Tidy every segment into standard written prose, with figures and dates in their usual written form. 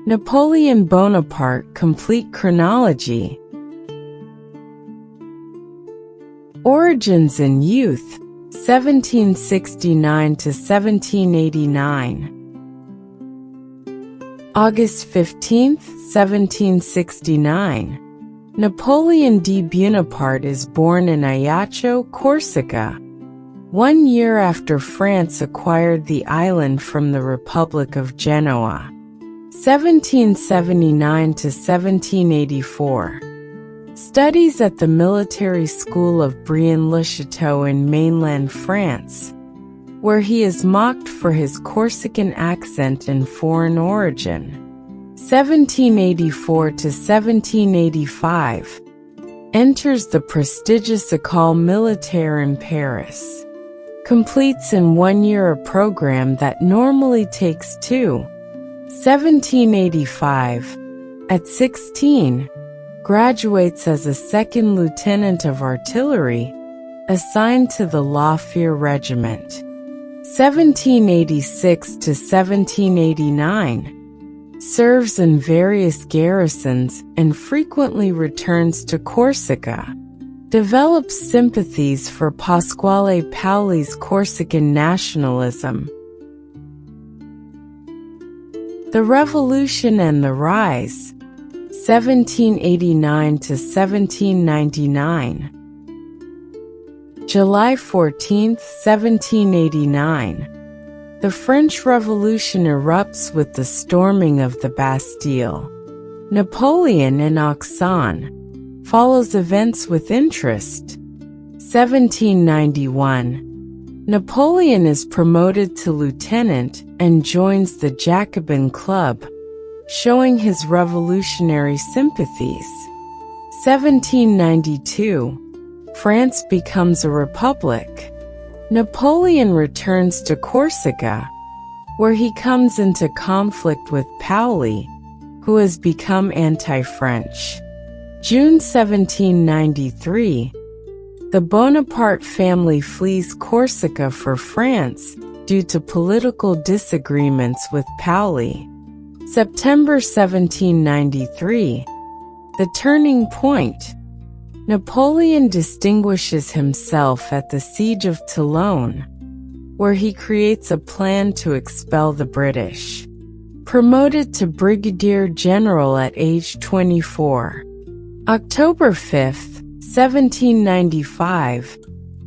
Napoleon Bonaparte Complete Chronology. Origins and Youth, 1769 to 1789. August 15, 1769. Napoleon Bonaparte is born in Ajaccio, Corsica, 1 year after France acquired the island from the Republic of Genoa. 1779 to 1784. Studies at the Military School of Brienne-le-Château in mainland France, where he is mocked for his Corsican accent and foreign origin. 1784 to 1785. Enters the prestigious École Militaire in Paris. Completes in 1 year a program that normally takes 2. 1785. At 16, graduates as a second lieutenant of artillery, assigned to the La Fère Regiment. 1786 to 1789. Serves in various garrisons and frequently returns to Corsica. Develops sympathies for Pasquale Pauli's Corsican nationalism. The Revolution and the Rise, 1789 to 1799. July 14, 1789. The French Revolution erupts with the storming of the Bastille. Napoleon in Auxonne. Follows events with interest. 1791. Napoleon is promoted to lieutenant and joins the Jacobin Club, showing his revolutionary sympathies. 1792. France becomes a republic. Napoleon returns to Corsica, where he comes into conflict with Pauli, who has become anti-French. June 1793. The Bonaparte family flees Corsica for France due to political disagreements with Pauli. September 1793. The turning point. Napoleon distinguishes himself at the Siege of Toulon, where he creates a plan to expel the British. Promoted to Brigadier General at age 24. October 5, 1795.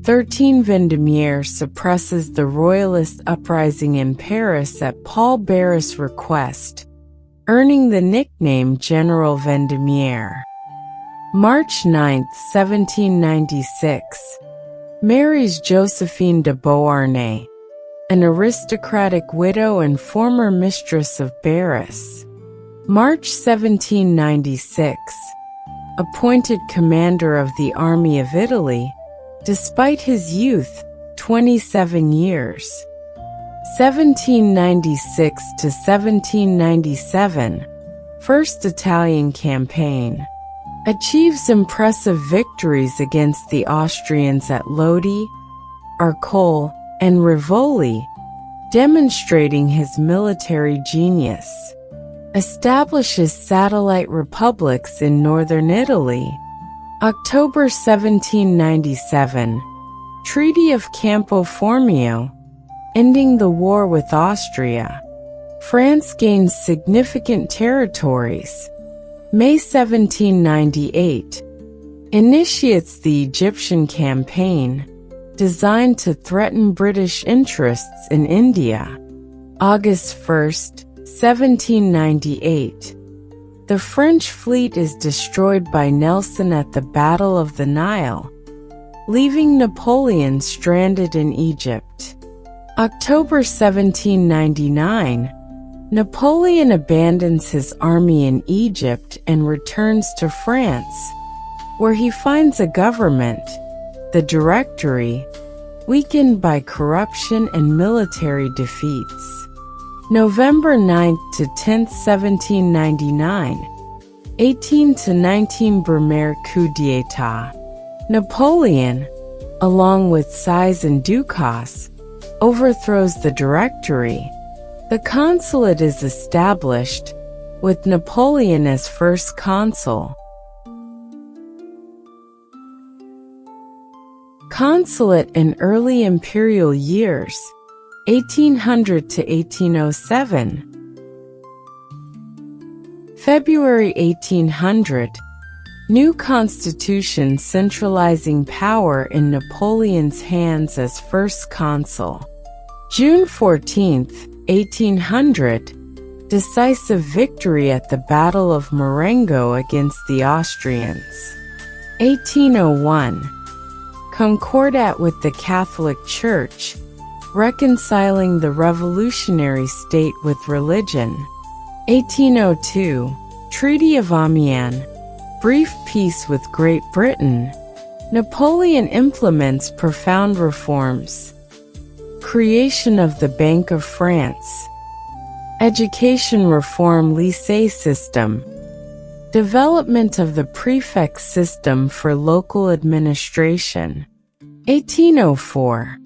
13 Vendémiaire suppresses the Royalist uprising in Paris at Paul Barras' request, earning the nickname General Vendémiaire. March 9, 1796. Marries Josephine de Beauharnais, an aristocratic widow and former mistress of Barras. March 1796. Appointed commander of the Army of Italy, despite his youth, 27 years. 1796 to 1797. First Italian campaign. Achieves impressive victories against the Austrians at Lodi, Arcole, and Rivoli, demonstrating his military genius. Establishes satellite republics in northern Italy. October 1797. Treaty of Campo Formio, ending the war with Austria. France gains significant territories. May 1798. Initiates the Egyptian campaign, designed to threaten British interests in India. August 1, 1798. The French fleet is destroyed by Nelson at the Battle of the Nile, leaving Napoleon stranded in Egypt. October 1799. Napoleon abandons his army in Egypt and returns to France, where he finds a government, the Directory, weakened by corruption and military defeats. November 9 to 10, 1799. 18 to 19 Brumaire coup d'état. Napoleon, along with Seyss and Ducasse, overthrows the Directory. The consulate is established, with Napoleon as first consul. Consulate in early imperial years, 1800 to 1807. February 1800. New constitution centralizing power in Napoleon's hands as first consul. June 14, 1800. Decisive victory at the Battle of Marengo against the Austrians. 1801. Concordat with the Catholic Church, reconciling the revolutionary state with religion. 1802. Treaty of Amiens. Brief peace with Great Britain. Napoleon implements profound reforms. Creation of the Bank of France. Education reform lycée system. Development of the prefect system for local administration. 1804.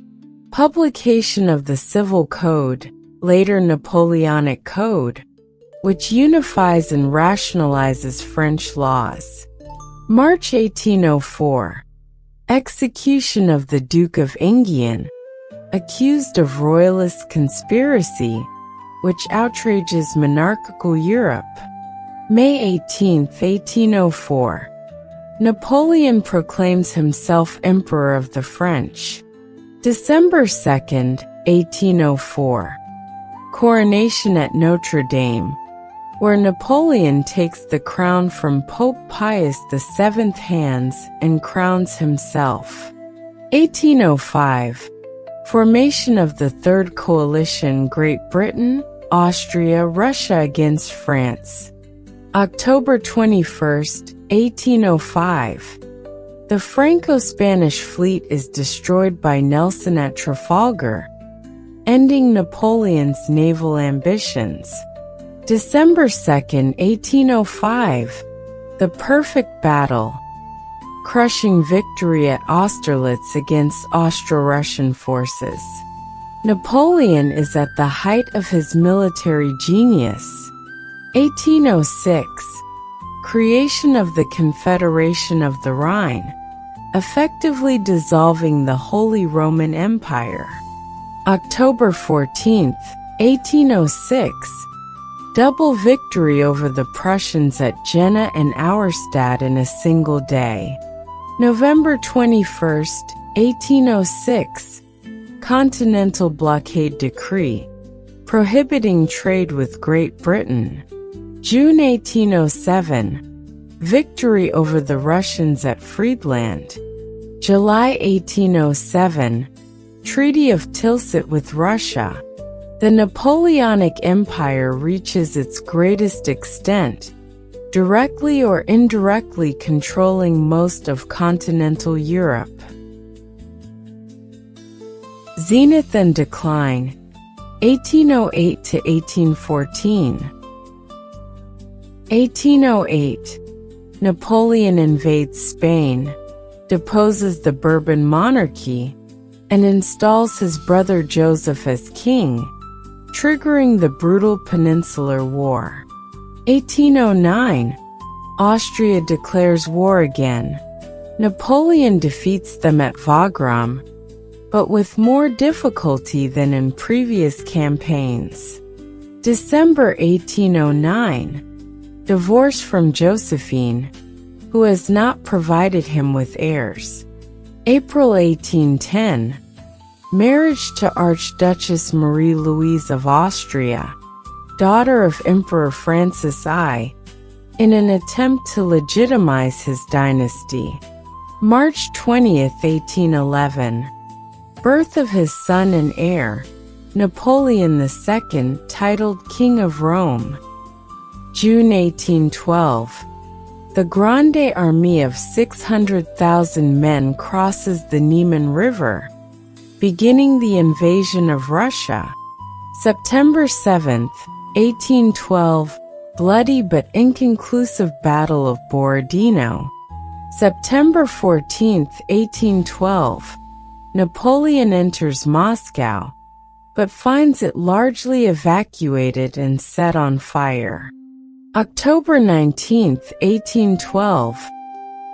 Publication of the Civil Code, later Napoleonic Code, which unifies and rationalizes French laws. March 1804. Execution of the Duke of Enghien, accused of royalist conspiracy, which outrages monarchical Europe. May 18, 1804. Napoleon proclaims himself Emperor of the French. December 2, 1804. Coronation at Notre Dame, where Napoleon takes the crown from Pope Pius VII's hands and crowns himself. 1805. Formation of the Third Coalition, Great Britain, Austria, Russia against France. October 21, 1805. The Franco-Spanish fleet is destroyed by Nelson at Trafalgar, ending Napoleon's naval ambitions. December 2, 1805. The Perfect Battle. Crushing victory at Austerlitz against Austro-Russian forces. Napoleon is at the height of his military genius. 1806. Creation of the Confederation of the Rhine, effectively dissolving the Holy Roman Empire. October 14, 1806. Double victory over the Prussians at Jena and Auerstadt in a single day. November 21, 1806. Continental Blockade Decree, prohibiting trade with Great Britain. June 1807. Victory over the Russians at Friedland. July 1807. Treaty of Tilsit with Russia. The Napoleonic Empire reaches its greatest extent, directly or indirectly controlling most of continental Europe. Zenith and decline, 1808 to 1814. 1808. Napoleon invades Spain, deposes the Bourbon monarchy, and installs his brother Joseph as king, triggering the brutal Peninsular War. 1809. Austria declares war again. Napoleon defeats them at Wagram, but with more difficulty than in previous campaigns. December 1809. Divorce from Josephine, who has not provided him with heirs. April 1810. Marriage to Archduchess Marie-Louise of Austria, daughter of Emperor Francis I, in an attempt to legitimize his dynasty. March 20, 1811. Birth of his son and heir, Napoleon II, titled King of Rome. June 1812. The Grande Armée of 600,000 men crosses the Niemen River, beginning the invasion of Russia. September 7, 1812. Bloody but inconclusive Battle of Borodino. September 14, 1812. Napoleon enters Moscow, but finds it largely evacuated and set on fire. October 19, 1812.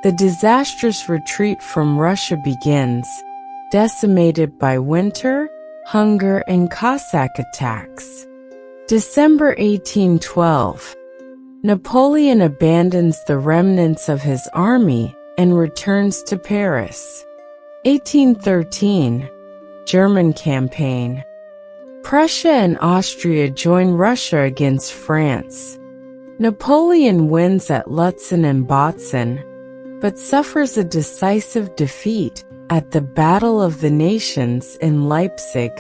The disastrous retreat from Russia begins, decimated by winter, hunger, and Cossack attacks. December 1812. Napoleon abandons the remnants of his army and returns to Paris. 1813. German campaign. Prussia and Austria join Russia against France. Napoleon wins at Lutzen and Botzen, but suffers a decisive defeat at the Battle of the Nations in Leipzig,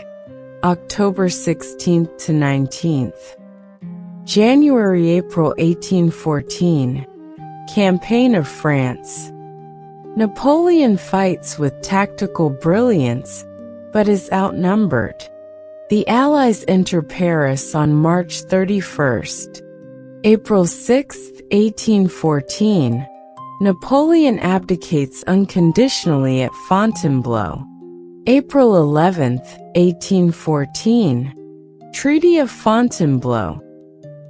October 16th to 19th. January-April 1814. Campaign of France. Napoleon fights with tactical brilliance, but is outnumbered. The Allies enter Paris on March 31st. April 6, 1814. Napoleon abdicates unconditionally at Fontainebleau. April 11, 1814. Treaty of Fontainebleau.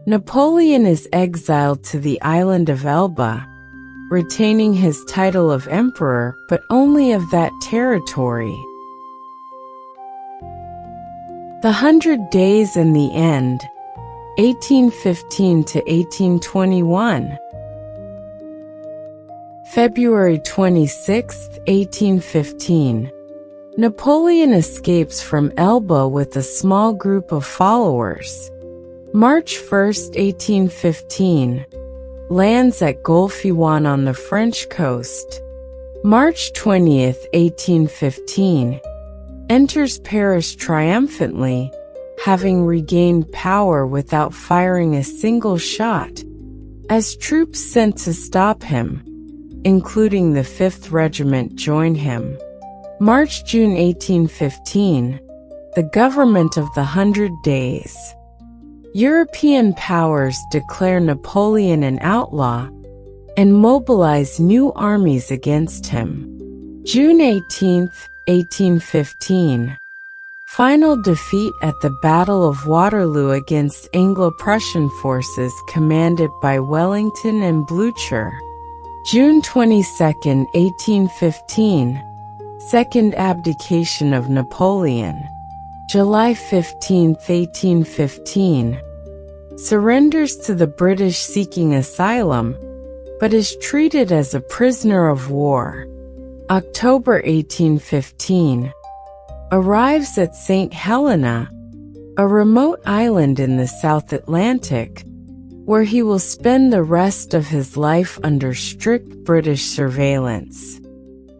Napoleon is exiled to the island of Elba, retaining his title of emperor but only of that territory. The 100 Days and the End, 1815 to 1821. February 26, 1815. Napoleon escapes from Elba with a small group of followers. March 1, 1815. Lands at Golfe-Juan on the French coast. March 20, 1815. Enters Paris triumphantly, having regained power without firing a single shot, as troops sent to stop him, including the 5th Regiment, join him. March-June 1815. The government of the 100 Days. European powers declare Napoleon an outlaw and mobilize new armies against him. June 18, 1815. Final defeat at the Battle of Waterloo against Anglo-Prussian forces commanded by Wellington and Blücher. June 22, 1815. Second abdication of Napoleon. July 15, 1815. Surrenders to the British seeking asylum, but is treated as a prisoner of war. October 1815. Arrives at Saint Helena, a remote island in the South Atlantic, where he will spend the rest of his life under strict British surveillance.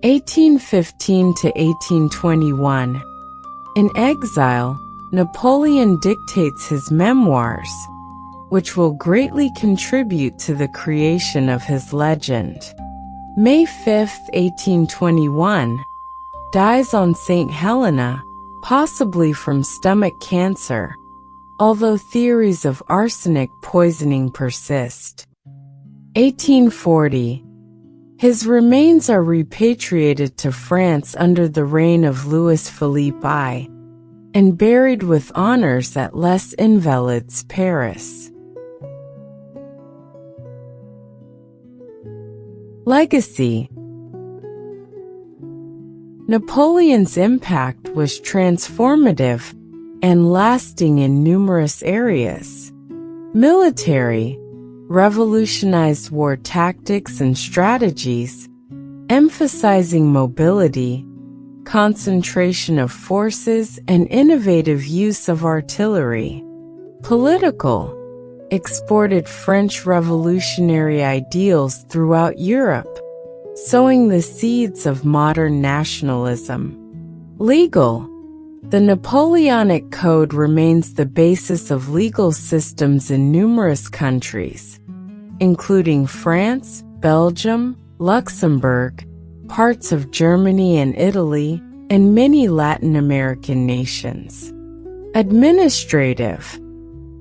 1815 to 1821. In exile, Napoleon dictates his memoirs, which will greatly contribute to the creation of his legend. May 5, 1821. Dies on Saint Helena, possibly from stomach cancer, although theories of arsenic poisoning persist. 1840. His remains are repatriated to France under the reign of Louis-Philippe I, and buried with honors at Les Invalides, Paris. Legacy. Napoleon's impact was transformative and lasting in numerous areas. Military, revolutionized war tactics and strategies, emphasizing mobility, concentration of forces, and innovative use of artillery. Political, exported French revolutionary ideals throughout Europe, sowing the seeds of modern nationalism. Legal. The Napoleonic Code remains the basis of legal systems in numerous countries, including France, Belgium, Luxembourg, parts of Germany and Italy, and many Latin American nations. Administrative.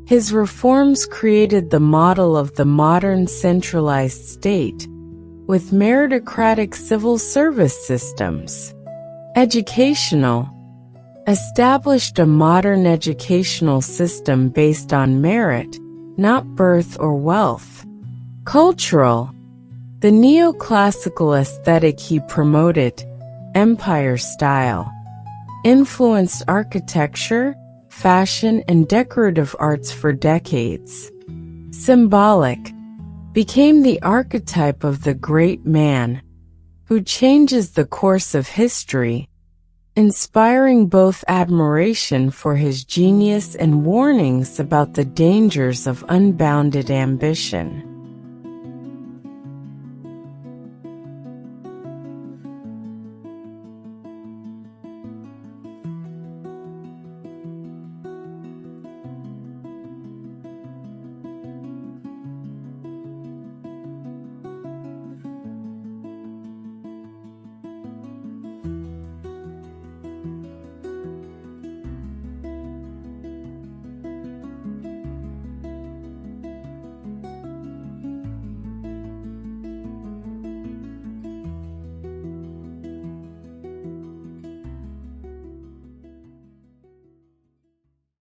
His reforms created the model of the modern centralized state, with meritocratic civil service systems. Educational. Established a modern educational system based on merit, not birth or wealth. Cultural. The neoclassical aesthetic he promoted, empire style, influenced architecture, fashion, and decorative arts for decades. Symbolic. Became the archetype of the great man who changes the course of history, inspiring both admiration for his genius and warnings about the dangers of unbounded ambition.